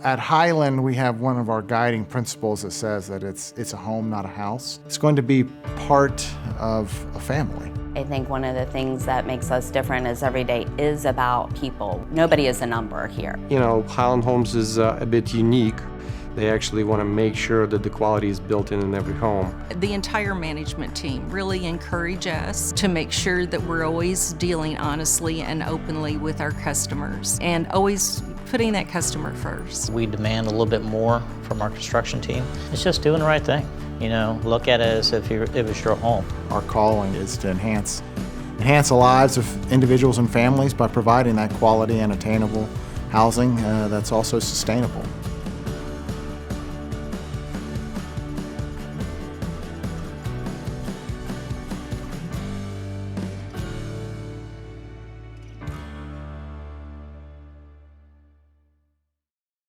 At Highland, we have one of our guiding principles that says that it's a home, not a house. It's going to be part of a family. I think one of the things that makes us different is every day is about people. Nobody is a number here. You know, Highland Homes is a bit unique. They actually want to make sure that the quality is built in every home. The entire management team really encourage us to make sure that we're always dealing honestly and openly with our customers and always putting that customer first. We demand a little bit more from our construction team. It's just doing the right thing. You know, look at it as if it's your home. Our calling is to enhance the lives of individuals and families by providing that quality and attainable housing that's also sustainable.